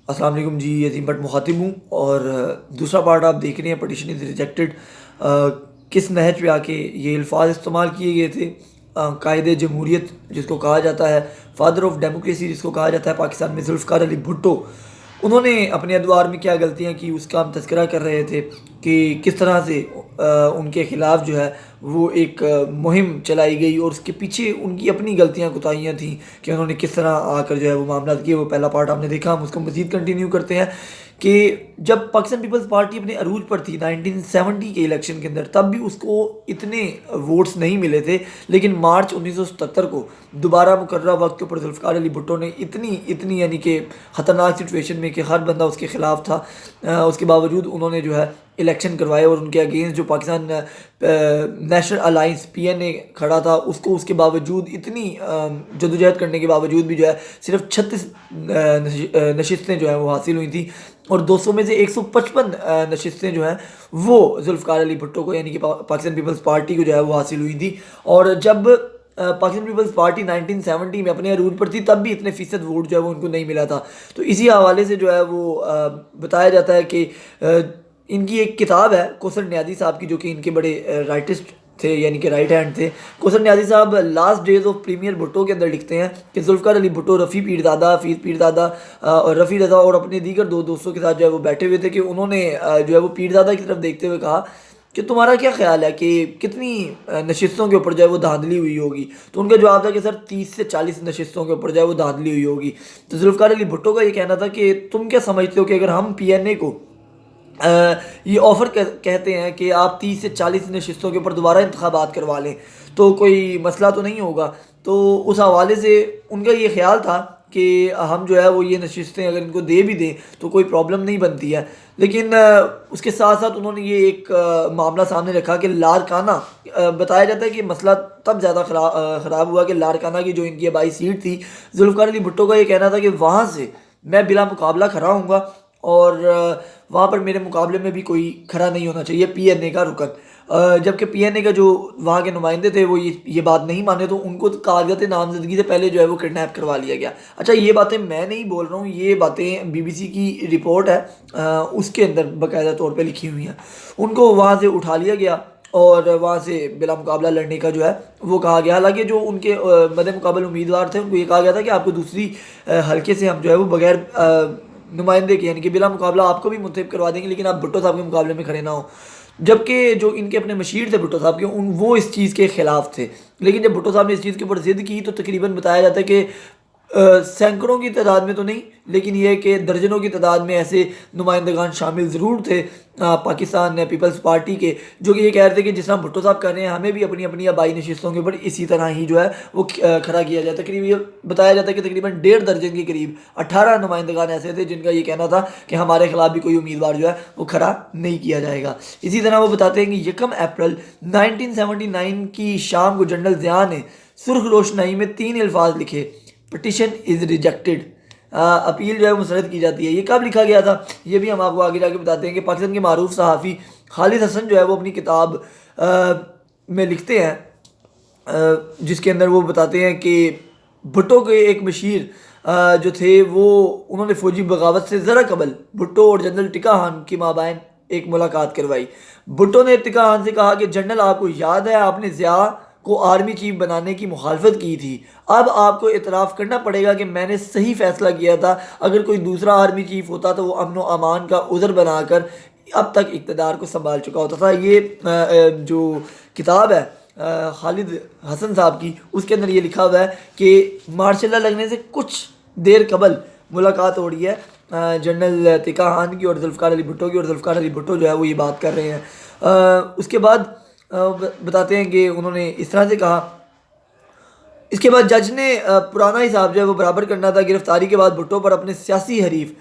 السلام علیکم جی، عظیم بٹ مخاطب ہوں اور دوسرا پارٹ آپ دیکھ رہے ہیں پٹیشن از ریجیکٹڈ۔ کس نہج پہ آ کے یہ الفاظ استعمال کیے گئے تھے؟ قائد جمہوریت جس کو کہا جاتا ہے، فادر آف ڈیموکریسی جس کو کہا جاتا ہے پاکستان میں، ذوالفقار علی بھٹو، انہوں نے اپنے ادوار میں کیا غلطیاں کی اس کا ہم تذکرہ کر رہے تھے کہ کس طرح سے ان کے خلاف جو ہے وہ ایک مہم چلائی گئی اور اس کے پیچھے ان کی اپنی غلطیاں کوتاہیاں تھیں کہ انہوں نے کس طرح آ کر جو ہے وہ معاملات کیے۔ وہ پہلا پارٹ آپ نے دیکھا، ہم اس کو مزید کنٹینیو کرتے ہیں کہ جب پاکستان پیپلز پارٹی اپنے عروج پر تھی 1970 کے الیکشن کے اندر، تب بھی اس کو اتنے ووٹس نہیں ملے تھے، لیکن مارچ 1977 کو دوبارہ مقررہ وقت کے اوپر ذوالفقار علی بھٹو نے اتنی یعنی کہ خطرناک سچویشن میں کہ ہر بندہ اس کے خلاف تھا، اس کے باوجود انہوں نے جو ہے الیکشن کروائے اور ان کے اگینسٹ جو پاکستان نیشنل الائنس PNA کھڑا تھا اس کو اس کے باوجود اتنی جدوجہد کرنے کے باوجود بھی جو ہے صرف 36 نشستیں جو ہیں وہ حاصل ہوئی تھیں اور 200 میں سے 155 نشستیں جو ہیں وہ ذوالفقار علی بھٹو کو یعنی کہ پاکستان پیپلز پارٹی کو جو ہے وہ حاصل ہوئی تھی۔ اور جب پاکستان پیپلز پارٹی 1970 میں اپنے عروج پر تھی تب بھی اتنے فیصد ووٹ جو ہے وہ ان کو نہیں ملا تھا۔ تو اسی حوالے سے جو ہے وہ بتایا جاتا ہے کہ ان کی ایک کتاب ہے کوثر نیازی صاحب کی، جو کہ ان کے بڑے رائٹسٹ تھے یعنی کہ رائٹ ہینڈ تھے۔ کوثر نیازی صاحب last days of premier Bhutto کے اندر لکھتے ہیں کہ ذوالفقار علی بھٹو، رفیع پیرزادہ، حفیظ پیرزادہ اور رفیع رضا اور اپنے دیگر دو دوستوں کے ساتھ جو ہے وہ بیٹھے ہوئے تھے کہ انہوں نے جو ہے وہ پیرزادہ کی طرف دیکھتے ہوئے کہا کہ تمہارا کیا خیال ہے کہ کتنی نشستوں کے اوپر جو ہے وہ دھاندلی ہوئی ہوگی؟ تو ان کا جواب تھا کہ سر 30 سے 40 نشستوں کے اوپر جو ہے وہ دھاندلی ہوئی ہوگی۔ تو ذوالفقار علی بھٹو کا یہ کہنا تھا کہ تم کیا سمجھتے ہو کہ اگر ہم PNA کو یہ آفر کہتے ہیں کہ آپ 30 سے 40 نشستوں کے اوپر دوبارہ انتخابات کروا لیں تو کوئی مسئلہ تو نہیں ہوگا؟ تو اس حوالے سے ان کا یہ خیال تھا کہ ہم جو ہے وہ یہ نشستیں اگر ان کو دے بھی دیں تو کوئی پرابلم نہیں بنتی ہے۔ لیکن اس کے ساتھ ساتھ انہوں نے یہ ایک معاملہ سامنے رکھا کہ لاڑکانہ، بتایا جاتا ہے کہ مسئلہ تب زیادہ خراب ہوا کہ لاڑکانہ کی جو ان کی آبائی سیٹ تھی، ذوالفقار علی بھٹو کا یہ کہنا تھا کہ وہاں سے میں بلا مقابلہ کھڑا ہوں گا اور وہاں پر میرے مقابلے میں بھی کوئی کھڑا نہیں ہونا چاہیے PNA کا رکن۔ جبکہ PNA کا جو وہاں کے نمائندے تھے وہ یہ بات نہیں مانے تو ان کو کاغذات نامزدگی سے پہلے جو ہے وہ کڈنیپ کروا لیا گیا۔ اچھا، یہ باتیں میں نہیں بول رہا ہوں، یہ باتیں BBC کی رپورٹ ہے، اس کے اندر باقاعدہ طور پہ لکھی ہوئی ہیں۔ ان کو وہاں سے اٹھا لیا گیا اور وہاں سے بلا مقابلہ لڑنے کا جو ہے وہ کہا گیا، حالانکہ جو ان کے مد مقابل امیدوار تھے ان کو یہ کہا گیا تھا کہ آپ کو دوسری حلقے سے ہم جو ہے وہ بغیر نمائندے کے یعنی کہ بلا مقابلہ آپ کو بھی منتخب کروا دیں گے، لیکن آپ بھٹو صاحب کے مقابلے میں کھڑے نہ ہوں۔ جبکہ جو ان کے اپنے مشیر تھے بھٹو صاحب کے، وہ اس چیز کے خلاف تھے، لیکن جب بھٹو صاحب نے اس چیز کے اوپر ضد کی تو تقریباً بتایا جاتا ہے کہ سینکڑوں کی تعداد میں تو نہیں لیکن یہ کہ درجنوں کی تعداد میں ایسے نمائندگان شامل ضرور تھے پاکستان پیپلز پارٹی کے، جو کہ یہ کہہ رہے تھے کہ جس طرح بھٹو صاحب کر رہے ہیں ہمیں بھی اپنی اپنی آبائی نشستوں کے اوپر اسی طرح ہی جو ہے وہ کھڑا کیا جائے۔ تقریباً بتایا جاتا ہے کہ تقریباً 1.5 درجن کے قریب 18 نمائندگان ایسے تھے جن کا یہ کہنا تھا کہ ہمارے خلاف بھی کوئی امیدوار جو ہے وہ کھڑا نہیں کیا جائے گا۔ اسی طرح وہ بتاتے ہیں کہ 1 اپریل 1979 کی شام کو جنرل ضیاء نے سرخ روشنائی میں 3 الفاظ لکھے: پٹیشن از ریجیکٹڈ، اپیل جو ہے مسترد کی جاتی ہے۔ یہ کب لکھا گیا تھا یہ بھی ہم آپ کو آگے جا کے بتاتے ہیں کہ پاکستان کے معروف صحافی خالد حسن جو ہے وہ اپنی کتاب میں لکھتے ہیں جس کے اندر وہ بتاتے ہیں کہ بھٹو کے ایک مشیر جو تھے وہ انہوں نے فوجی بغاوت سے ذرا قبل بھٹو اور جنرل ٹکا خان کی مابین ایک ملاقات کروائی۔ بھٹو نے ٹکا خان سے کہا کہ جنرل آپ کو یاد ہے آپ نے ضیاء کو آرمی چیف بنانے کی مخالفت کی تھی، اب آپ کو اعتراف کرنا پڑے گا کہ میں نے صحیح فیصلہ کیا تھا، اگر کوئی دوسرا آرمی چیف ہوتا تو وہ امن و امان کا عذر بنا کر اب تک اقتدار کو سنبھال چکا ہوتا تھا۔ یہ جو کتاب ہے خالد حسن صاحب کی، اس کے اندر یہ لکھا ہوا ہے کہ مارشل لا لگنے سے کچھ دیر قبل ملاقات ہو رہی ہے جنرل ٹکا خان کی اور ذوالفقار علی بھٹو کی، اور ذوالفقار علی بھٹو جو ہے وہ یہ بات کر رہے ہیں۔ اس کے بعد بتاتے ہیں کہ انہوں نے اس طرح سے کہا۔ اس کے بعد جج نے پرانا حساب جو ہے وہ برابر کرنا تھا۔ گرفتاری کے بعد بھٹو پر اپنے سیاسی حریف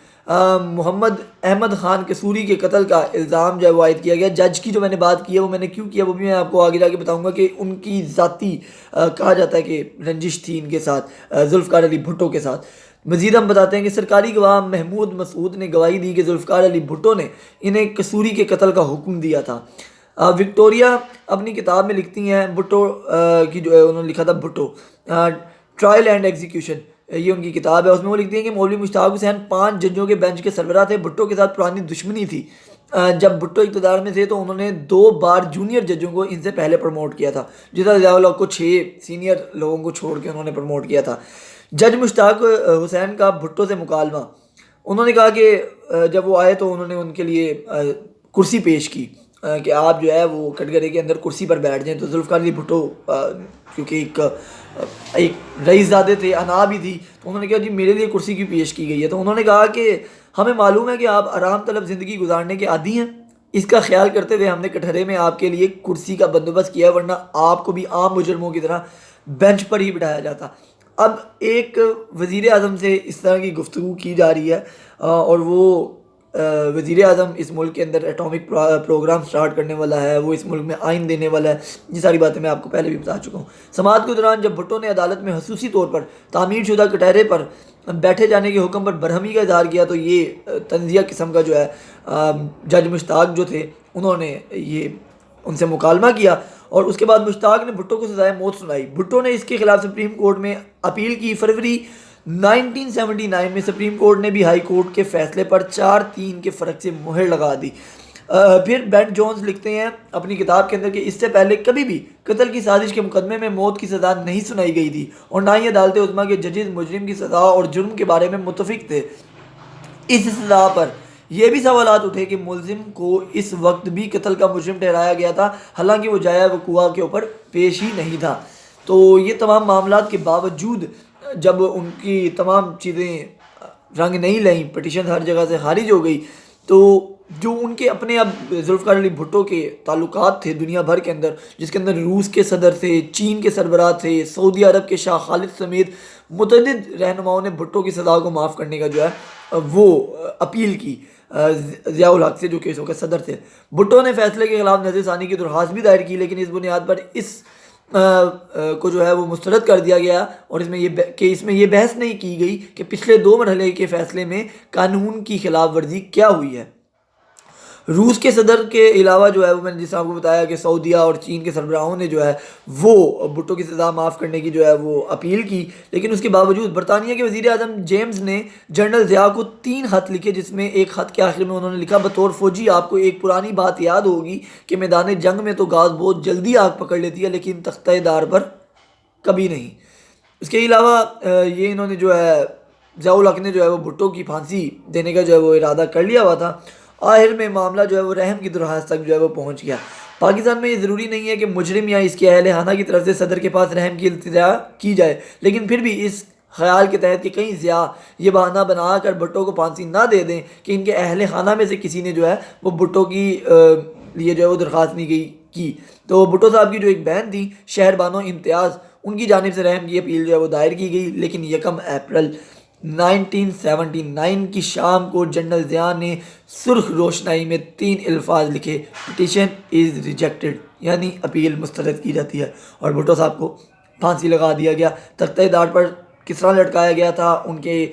محمد احمد خان قصوری کے قتل کا الزام جو ہے وہ عائد کیا گیا۔ جج کی جو میں نے بات کی ہے وہ میں نے کیوں کیا وہ بھی میں آپ کو آگے جا کے بتاؤں گا کہ ان کی ذاتی کہا جاتا ہے کہ رنجش تھی ان کے ساتھ، ذوالفقار علی بھٹو کے ساتھ۔ مزید ہم بتاتے ہیں کہ سرکاری گواہ محمود مسعود نے گواہی دی کہ ذوالفقار علی بھٹو نے انہیں قصوری کے قتل کا حکم دیا تھا۔ وکٹوریہ اپنی کتاب میں لکھتی ہیں بھٹو کی جو انہوں نے لکھا تھا بھٹو ٹرائل اینڈ ایگزیکیوشن، یہ ان کی کتاب ہے، اس میں وہ لکھتے ہیں کہ مولوی مشتاق حسین 5 ججوں کے بینچ کے سربراہ تھے۔ بھٹو کے ساتھ پرانی دشمنی تھی۔ جب بھٹو اقتدار میں تھے تو انہوں نے 2 بار جونیئر ججوں کو ان سے پہلے پروموٹ کیا تھا، جس طرح ضیاء الحق کو 6 سینئر لوگوں کو چھوڑ کے انہوں نے پروموٹ کیا تھا۔ جج مشتاق حسین کا بھٹو سے مکالمہ، انہوں نے کہا کہ جب وہ آئے تو انہوں نے ان کے لیے کرسی پیش کی کہ آپ جو ہے وہ کٹگرے کے اندر کرسی پر بیٹھ جائیں۔ تو ذوالفقار علی بھٹو کیونکہ ایک رئیس زادے تھے، انا بھی تھی، تو انہوں نے کہا جی میرے لیے کرسی کیوں پیش کی گئی ہے؟ تو انہوں نے کہا کہ ہمیں معلوم ہے کہ آپ آرام طلب زندگی گزارنے کے عادی ہیں، اس کا خیال کرتے ہوئے ہم نے کٹہرے میں آپ کے لیے کرسی کا بندوبست کیا، ورنہ آپ کو بھی عام مجرموں کی طرح بینچ پر ہی بٹھایا جاتا۔ اب ایک وزیر اعظم سے اس طرح کی گفتگو کی جا رہی ہے، اور وہ وزیر اعظم اس ملک کے اندر ایٹامک پروگرام سٹارٹ کرنے والا ہے، وہ اس ملک میں آئین دینے والا ہے، یہ ساری باتیں میں آپ کو پہلے بھی بتا چکا ہوں۔ سماعت کے دوران جب بھٹو نے عدالت میں خصوصی طور پر تعمیر شدہ کٹہرے پر بیٹھے جانے کے حکم پر برہمی کا اظہار کیا، تو یہ تنزیہ قسم کا جو ہے جج مشتاق جو تھے انہوں نے یہ ان سے مکالمہ کیا، اور اس کے بعد مشتاق نے بھٹو کو سزائے موت سنائی۔ بھٹو نے اس کے خلاف سپریم کورٹ میں اپیل کی۔ فروری 1979 میں سپریم کورٹ نے بھی ہائی کورٹ کے فیصلے پر 4-3 کے فرق سے مہر لگا دی۔ پھر بین جونز لکھتے ہیں اپنی کتاب کے اندر کہ اس سے پہلے کبھی بھی قتل کی سازش کے مقدمے میں موت کی سزا نہیں سنائی گئی تھی، اور نہ ہی عدالت عظمیٰ کے ججز مجرم کی سزا اور جرم کے بارے میں متفق تھے۔ اس سزا پر یہ بھی سوالات اٹھے کہ ملزم کو اس وقت بھی قتل کا مجرم ٹھہرایا گیا تھا، حالانکہ وہ جائے وقوع کے اوپر پیش ہی نہیں تھا۔ تو یہ تمام معاملات کے باوجود جب ان کی تمام چیزیں رنگ نہیں لیں، پٹیشن ہر جگہ سے خارج ہو گئی، تو جو ان کے اپنے اب ذوالفقار علی بھٹو کے تعلقات تھے دنیا بھر کے اندر، جس کے اندر روس کے صدر تھے، چین کے سربراہ تھے، سعودی عرب کے شاہ خالد سمیت متعدد رہنماؤں نے بھٹو کی سزا کو معاف کرنے کا جو ہے وہ اپیل کی ضیاء الحق سے، جو کیسوں کے صدر تھے۔ بھٹو نے فیصلے کے خلاف نظر ثانی کی درخواست بھی دائر کی، لیکن اس بنیاد پر اس کو جو ہے وہ مسترد کر دیا گیا، اور اس میں یہ بحث نہیں کی گئی کہ پچھلے 2 مرحلے کے فیصلے میں قانون کی خلاف ورزی کیا ہوئی ہے۔ روس کے صدر کے علاوہ جو ہے وہ میں نے جس آپ کو بتایا کہ سعودیہ اور چین کے سربراہوں نے جو ہے وہ بھٹو کی سزا معاف کرنے کی جو ہے وہ اپیل کی، لیکن اس کے باوجود برطانیہ کے وزیر اعظم جیمز نے جنرل ضیاء کو 3 خط لکھے، جس میں ایک خط کے آخر میں انہوں نے لکھا بطور فوجی آپ کو ایک پرانی بات یاد ہوگی کہ میدان جنگ میں تو گاز بہت جلدی آگ پکڑ لیتی ہے لیکن تختہ دار پر کبھی نہیں۔ اس کے علاوہ یہ انہوں نے جو ہے ضیاء الحق نے جو ہے وہ بھٹو کی پھانسی دینے کا جو ہے وہ ارادہ کر لیا ہوا تھا۔ آخر میں معاملہ جو ہے وہ رحم کی درخواست تک جو ہے وہ پہنچ گیا۔ پاکستان میں یہ ضروری نہیں ہے کہ مجرم یا اس کے اہل خانہ کی طرف سے صدر کے پاس رحم کی التجا کی جائے، لیکن پھر بھی اس خیال کے تحت کہ کہیں ضیاء یہ بہانہ بنا کر بھٹو کو پھانسی نہ دے دیں کہ ان کے اہل خانہ میں سے کسی نے جو ہے وہ بھٹو کی لیے جو ہے وہ درخواست نہیں کی، تو بھٹو صاحب کی جو ایک بہن تھی شہر بانو امتیاز، ان کی جانب سے رحم کی اپیل جو ہے وہ دائر کی گئی، لیکن 1 اپریل 1979 کی شام کو جنرل ضیاء نے سرخ روشنائی میں 3 الفاظ لکھے، پٹیشن از ریجیکٹڈ، یعنی اپیل مسترد کی جاتی ہے، اور بھٹو صاحب کو پھانسی لگا دیا گیا۔ تختہ دار پر کس طرح لٹکایا گیا تھا، ان کے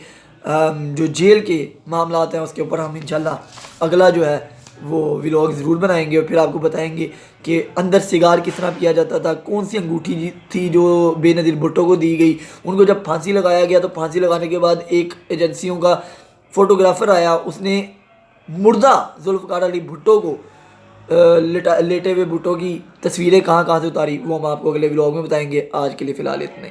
جو جیل کے معاملات ہیں اس کے اوپر ہم انشاءاللہ اگلا جو ہے وہ ولاگ ضرور بنائیں گے، اور پھر آپ کو بتائیں گے کہ اندر سگار کس طرح پیا جاتا تھا، کون سی انگوٹھی تھی جو بے نظیر بھٹو کو دی گئی، ان کو جب پھانسی لگایا گیا تو پھانسی لگانے کے بعد ایک ایجنسیوں کا فوٹوگرافر آیا، اس نے مردہ ذوالفقار علی بھٹو کو لیٹے ہوئے بھٹو کی تصویریں کہاں سے اتاری، وہ ہم آپ کو اگلے ولاگ میں بتائیں گے۔ آج کے لیے فی الحال اتنے۔